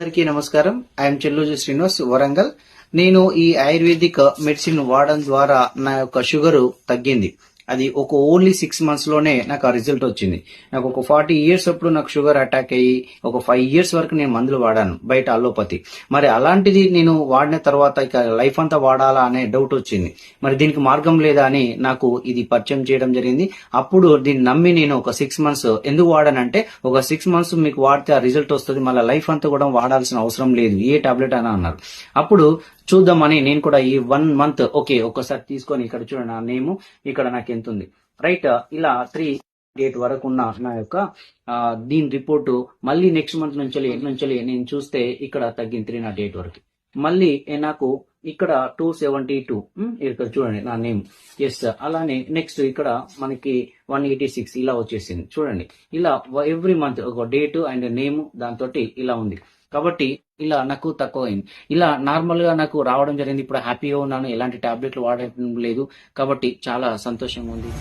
అందరికీ నమస్కారం. ఐఎమ్ చెల్లూజు శ్రీనివాస్, వరంగల్. నేను ఈ ఆయుర్వేదిక్ మెడిసిన్ వాడడం ద్వారా నా యొక్క షుగర్ తగ్గింది. అది ఒక ఓన్లీ 6 months లోనే నాకు ఆ రిజల్ట్ వచ్చింది. నాకు ఒక 40 years అప్పుడు నాకు షుగర్ అటాక్ అయ్యి ఒక 5 years వరకు నేను మందులు వాడాను బయట అలోపతి. మరి అలాంటిది నేను వాడిన తర్వాత ఇక లైఫ్ అంతా వాడాలా అనే డౌట్ వచ్చింది. మరి దీనికి మార్గం లేదా అని నాకు ఇది పరిచయం చేయడం జరిగింది. అప్పుడు దీన్ని నమ్మి నేను ఒక 6 months ఎందుకు వాడానంటే, ఒక 6 months మీకు వాడితే ఆ రిజల్ట్ వస్తుంది, మళ్ళీ లైఫ్ అంతా కూడా వాడాల్సిన అవసరం లేదు, ఏ టాబ్లెట్ అని అన్నారు. అప్పుడు చూద్దామని నేను కూడా ఈ 1 month ఓకే ఒకసారి తీసుకొని ఇక్కడ చూడండి నా నేమ్, ఇక్కడ నాకు ఎంత ఉంది రైట్. ఇలా 3 డేట్ వరకు ఉన్న నా యొక్క దీని రిపోర్టు మళ్ళీ నెక్స్ట్ మంత్ నుంచి నేను చూస్తే ఇక్కడ తగ్గింది 3 నా డేట్ వరకు. మళ్ళీ నాకు ఇక్కడ 272 ఇక్కడ చూడండి నా నేమ్, ఎస్. అలానే నెక్స్ట్ ఇక్కడ మనకి 186 ఇలా వచ్చేసింది చూడండి. ఇలా ఎవ్రీ మంత్ ఒక డేట్ అండ్ నేమ్ దాంతో ఇలా ఉంది. కాబట్టి ఇలా నాకు తక్కువ అయింది. ఇలా నార్మల్ గా నాకు రావడం జరిగింది. ఇప్పుడు హ్యాపీగా ఉన్నాను, ఎలాంటి టాబ్లెట్లు వాడటం లేదు. కాబట్టి చాలా సంతోషంగా ఉంది.